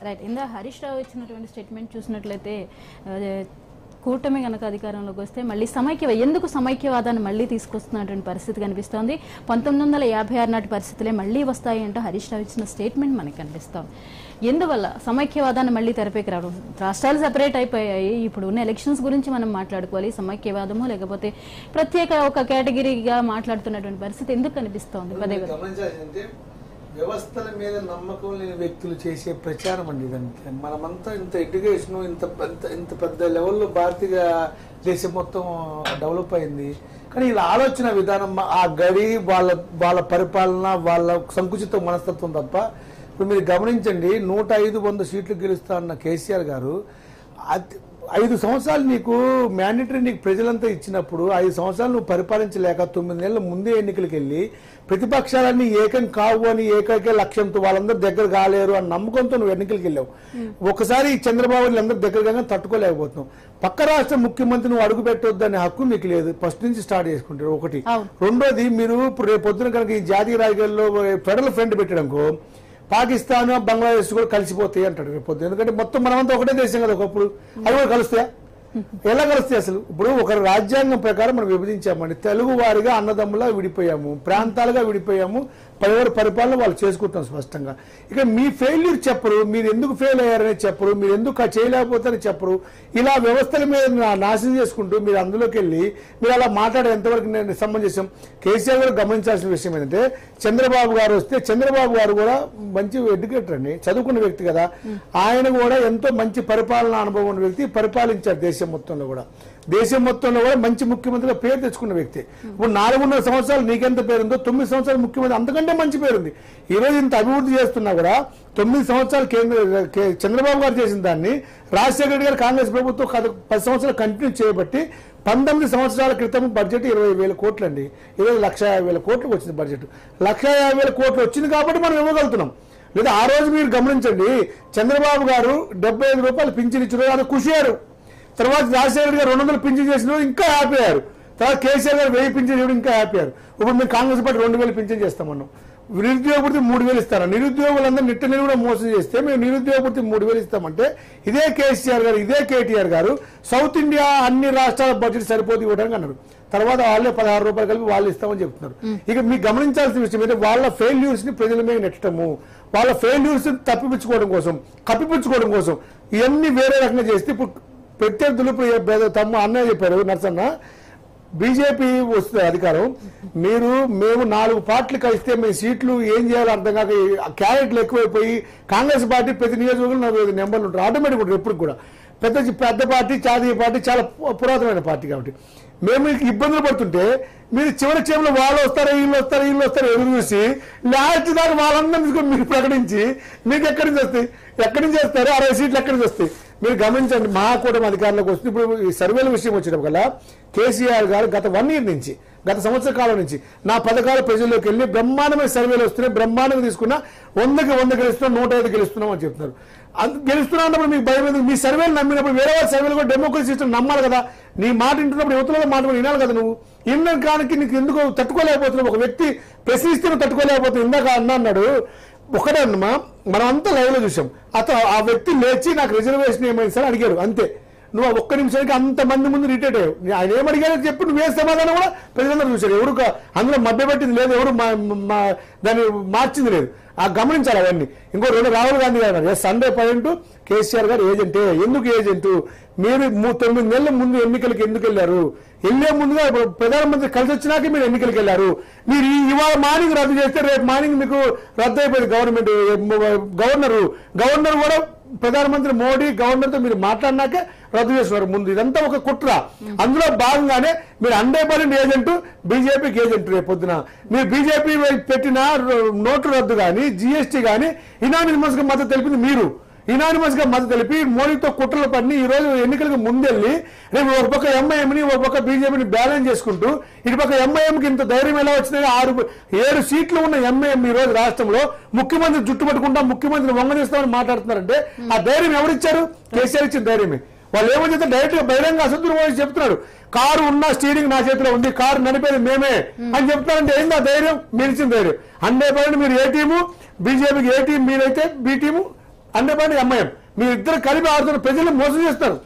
Right. ఇందా హరీష్ రావు ఇచ్చినటువంటి statement చూసినట్లయితే కూటమి కనుక అధికారంలోకి వస్తే మళ్ళీ ఎందుకు సమైక్యవాదాన్ని మళ్ళీ తీసుకొస్తున్నటువంటి పరిస్థితి కనిపిస్తోంది. 1956 నాటి పరిస్థితులే మళ్ళీ వస్తాయి అంటూ హరీష్ రావు ఇచ్చిన స్టేట్మెంట్ మనకు కనిపిస్తోంది. ఎందువల్ల సమైక్యవాదాన్ని మళ్ళీ తెరపైకి రావడం? రాష్ట్రాలు సెపరేట్ అయిపోయాయి. ఇప్పుడు ఉన్న ఎలక్షన్స్ గురించి మనం మాట్లాడుకోవాలి. సమైక్యవాదము లేకపోతే ప్రత్యేక ఒక కేటగిరీగా మాట్లాడుతున్నటువంటి పరిస్థితి ఎందుకు కనిపిస్తోంది? వ్యవస్థల మీద నమ్మకం లేని వ్యక్తులు చేసే ప్రచారం అండి ఇదంతా. మనమంతా ఇంత ఎడ్యుకేషన్ ఇంత పెద్ద లెవెల్లో భారతీయ దేశం మొత్తం డెవలప్ అయింది, కానీ ఇలా ఆలోచన విధానం, ఆ గడి, వాళ్ళ పరిపాలన, వాళ్ళ సంకుచిత మనస్తత్వం తప్ప. ఇప్పుడు మీరు గమనించండి, 105-100 సీట్లు గెలుస్తా అన్న కేసీఆర్ గారు 5 సంవత్సరాలు నీకు మ్యాండేటరీ నీకు ప్రజలంతా ఇచ్చినప్పుడు 5 సంవత్సరాలు నువ్వు పరిపాలించలేక 9 నెలల ముందే ఎన్నికలకు వెళ్ళి ప్రతిపక్షాలన్నీ ఏకం కావు అని ఏకైక లక్ష్యంతో వాళ్ళందరూ దగ్గర కాలేరు అని నమ్మకంతో నువ్వు ఎన్నికలకు వెళ్ళావు. ఒకసారి చంద్రబాబు అందరూ దగ్గరగా తట్టుకోలేకపోతున్నావు. పక్క రాష్ట్ర ముఖ్యమంత్రి నువ్వు అడుగు పెట్టొద్దనే హక్కు మీకు లేదు. ఫస్ట్ నుంచి స్టార్ట్ చేసుకుంటారు ఒకటి. రెండోది, మీరు ఇప్పుడు రేపు పొద్దున కనుక ఈ జాతీయ రాజకీయాల్లో ఫెడరల్ ఫ్రంట్ పెట్టడంకో పాకిస్తాన్ బంగ్లాదేశ్ కూడా కలిసిపోతాయి అంటాడు రేపు పొద్దున. ఎందుకంటే మొత్తం మనమంతా ఒకటే దేశం కదా ఒకప్పుడు. అవి కూడా కలుస్తాయా? ఎలా కలుస్తాయి అసలు? ఇప్పుడు ఒక రాజ్యాంగం ప్రకారం మనం విభజించామండి. తెలుగు వారిగా అన్నదమ్ములా విడిపోయాము, ప్రాంతాలుగా విడిపోయాము, ఎవరి పరిపాలన వాళ్ళు చేసుకుంటాం స్పష్టంగా. ఇక మీ ఫెయిల్యూర్ చెప్పరు, మీరు ఎందుకు ఫెయిల్ అయ్యారని చెప్పరు, మీరు ఎందుకు చేయలేకపోతారని చెప్పరు. ఇలా వ్యవస్థల మీద నాశనం చేసుకుంటూ మీరు అందులోకి వెళ్ళి మీరు అలా మాట్లాడే ఎంతవరకు నేను సమంజసం? కేసీఆర్ గారు గమనించాల్సిన విషయం ఏంటంటే, చంద్రబాబు గారు వస్తే, చంద్రబాబు గారు కూడా మంచి ఎడ్యుకేటర్ అండి, చదువుకున్న వ్యక్తి కదా. ఆయన కూడా ఎంతో మంచి పరిపాలనా అనుభవం ఉన్న వ్యక్తి, పరిపాలించారు దేశం మొత్తంలో కూడా. దేశం మొత్తంలో కూడా మంచి ముఖ్యమంత్రిగా పేరు తెచ్చుకున్న వ్యక్తి. ఇప్పుడు 4.5 సంవత్సరాలు నీకెంత పేరుందో 9 సంవత్సరాలు ముఖ్యమంత్రి అంతకంటే మంచి పేరుంది. ఈ రోజు ఇంత అభివృద్ధి చేస్తున్నా కూడా 9 సంవత్సరాలు చంద్రబాబు గారు చేసిన దాన్ని రాజశేఖర రెడ్డి గారు కాంగ్రెస్ ప్రభుత్వం 10 సంవత్సరాలు కంటిన్యూ చేయబట్టి 19 సంవత్సరాల క్రితం బడ్జెట్ 20,000 కోట్లు అండి. ఈరోజు 1,50,000 కోట్లకు వచ్చింది బడ్జెట్. 1,50,000 కోట్లు వచ్చింది కాబట్టి మనం ఇవ్వగలుగుతున్నాం. లేదా ఆ రోజు మీరు గమనించండి, చంద్రబాబు గారు 75 రూపాయలు పింఛన్ ఇచ్చిన అది ఖుషియారు. తర్వాత రాజశేఖర రెడ్డి గారు 200 పింఛన్ చేసిన ఇంకా హ్యాపీ అయ్యారు. తర్వాత కేసీఆర్ గారు 1000 పింఛన్ చేయడం ఇంకా హ్యాపీ అయ్యారు. ఇప్పుడు మేము కాంగ్రెస్ పార్టీ 2,000 పింఛన్ చేస్తామన్నాం. నిరుద్యోగ వృత్తి 3,000 ఇస్తాను. నిరుద్యోగులందరూ నిట్టని కూడా మోసం చేస్తే మేము నిరుద్యోగ వృత్తి 3,000 ఇస్తామంటే ఇదే కేసీఆర్ గారు, ఇదే కేటీఆర్ గారు సౌత్ ఇండియా అన్ని రాష్ట్రాల బడ్జెట్ సరిపోతూ ఇవ్వడానికి అన్నారు. తర్వాత వాళ్ళే 16 రూపాయలు కలిపి వాళ్ళు ఇస్తామని చెప్తున్నారు. ఇక మీకు గమనించాల్సిన విషయం ఏంటంటే, వాళ్ళ ఫెయిల్యూర్స్ ని ప్రజల మీద నెట్టడము, వాళ్ళ ఫెయిల్యూర్స్ కప్పిపుచ్చుకోవడం కోసం ఇవన్నీ వేరే రకంగా చేస్తే ఇప్పుడు ప్రత్యర్థులు తమ్ము అన్నయ్య చెప్పారు నరసన్న, బీజేపీ వస్తుంది అధికారం, మేము 4 పార్టీలు కలిస్తే మేము సీట్లు ఏం చేయాలో అర్థం కాక క్యారెట్లు ఎక్కువైపోయి కాంగ్రెస్ పార్టీ ప్రతి నియోజకవర్గంలో 45 నెంబర్లు ఉంటారు ఆటోమేటిక్ ఉంటారు. ఎప్పుడు కూడా పెద్ద పార్టీ, జాతీయ పార్టీ, చాలా పురాతనమైన పార్టీ కాబట్టి మేము ఇబ్బందులు పడుతుంటే మీరు చివరి క్షేమంలో వాళ్ళు వస్తారు వీళ్ళు వస్తారు ఎదురు చూసి లాస్ట్ దాకా వాళ్ళందరూ తీసుకొని మీరు ప్రకటించి మీకు ఎక్కడి నుంచి వస్తారు 60 సీట్లు ఎక్కడి నుంచి వస్తాయి? మీరు గమనించండి, మహాకూటమి అధికారంలోకి వస్తుంది. ఇప్పుడు ఈ సర్వేల విషయం వచ్చేటప్పుడు కేసీఆర్ గారు గత 1 year నుంచి, గత సంవత్సర కాలం నుంచి నా పథకాల ప్రజల్లోకి వెళ్ళి బ్రహ్మాండమైన సర్వేలు వస్తున్నాయి, బ్రహ్మాండంగా తీసుకున్నా 100కి 100 గెలుస్తున్నాం, 105 గెలుస్తున్నాం అని చెప్తున్నారు. గెలుస్తున్నా అన్నప్పుడు మీకు భయం ఎందుకు? మీ సర్వేలు నమ్మినప్పుడు వేరే వాళ్ళ సర్వేలు కూడా డెమోక్రసీ సిస్టమ్ నమ్మాలి కదా. నీ మాట వింటున్నప్పుడు యువతలో మాట వినాలి కదా. నువ్వు ఇన్నకానికి నీకు ఎందుకు తట్టుకోలేకపోతున్నావు? ఒక వ్యక్తి ప్రశ్నిస్తే తట్టుకోలేకపోతున్నావు. ఇందాక అన్నాడు ఒకటే అన్నమా, మనం అంతా లైవ్ లో చూసాం. ఆ వ్యక్తి లేచి నాకు రిజర్వేషన్ ఏమైంది సార్ అడిగాడు, అంతే. నువ్వు ఒక్క నిమిషానికి అంతమంది ముందు రిటైర్ అయ్యావు. ఆయన ఏమడిగారో చెప్పి నువ్వే సమాధానం కూడా ప్రజలందరూ చూశారు. ఎవరు అందులో మభ్యపెట్టింది లేదు, ఎవరు దాన్ని మార్చింది లేదు. గమనించాలి అవన్నీ. ఇంకో 2 రాహుల్ గాంధీ గారు అన్నారు, సండే పాయింట్ కేసీఆర్ గారు ఏజెంటే. ఎందుకు ఏజెంటు? మీరు 9 నెలల ముందు ఎన్నికలకు ఎందుకు వెళ్ళారు? వెళ్లే ముందుగా ప్రధానమంత్రి కలిసి వచ్చినాక మీరు ఎన్నికలకు వెళ్ళారు. మీరు ఇవాళ మార్నింగ్ రద్దు చేస్తే రేపు మార్నింగ్ మీకు రద్దు అయిపోయింది గవర్నమెంట్. గవర్నర్ కూడా ప్రధానమంత్రి మోడీ గవర్నర్ తో మీరు మాట్లాడినాకే రద్దు చేస్తున్నారు ముందు. ఇదంతా ఒక కుట్ర. అందులో భాగంగానే మీరు 100% ఏజెంట్, బీజేపీకి ఏజెంట్. రేపు పొద్దున మీరు బీజేపీ పెట్టిన నోటు రద్దు కానీ, జీఎస్టీ కానీ ఇనానిమస్ గా మద్దతు తెలిపింది మీరు. ఇనానిమస్ గా మద్దతు తెలిపి మోడీతో కుట్రలు పడి ఈ రోజు ఎన్నికలకు ముందెళ్ళి రేపు ఒక పక్క ఎంఐఎంని ఒక పక్క బీజేపీని బ్యాలెన్స్ చేసుకుంటూ ఇటు పక్క ఎంఐఎంకి ఇంత ధైర్యం ఎలా వచ్చిందని 7 సీట్లు ఉన్న ఎంఐఎం ఈ రోజు రాష్ట్రంలో ముఖ్యమంత్రి జుట్టుపట్టుకుంటా ముఖ్యమంత్రిని వంగనిస్తామని మాట్లాడుతున్నారంటే ఆ ధైర్యం ఎవరిచ్చారు? కేసీఆర్ ఇచ్చిన ధైర్యమే. వాళ్ళు ఏమని చెప్తే డైరెక్ట్ గా బహిరంగ అసంతృప్తి మోడీ చెప్తున్నాడు, కారు ఉన్న స్టీరింగ్ నా చేతిలో ఉంది, కారు నడిపేది మేమే అని చెప్తారంటే ఏంది ఆ ధైర్యం? మీరు ఇచ్చిన ధైర్యం. 100% మీరు ఏ టీము, బీజేపీకి ఏ టీం మీరైతే బి టీము, 100% ఎంఐఎం. మీ ఇద్దరు కలిపి ఆడుతున్న ప్రజలు మోసం చేస్తారు.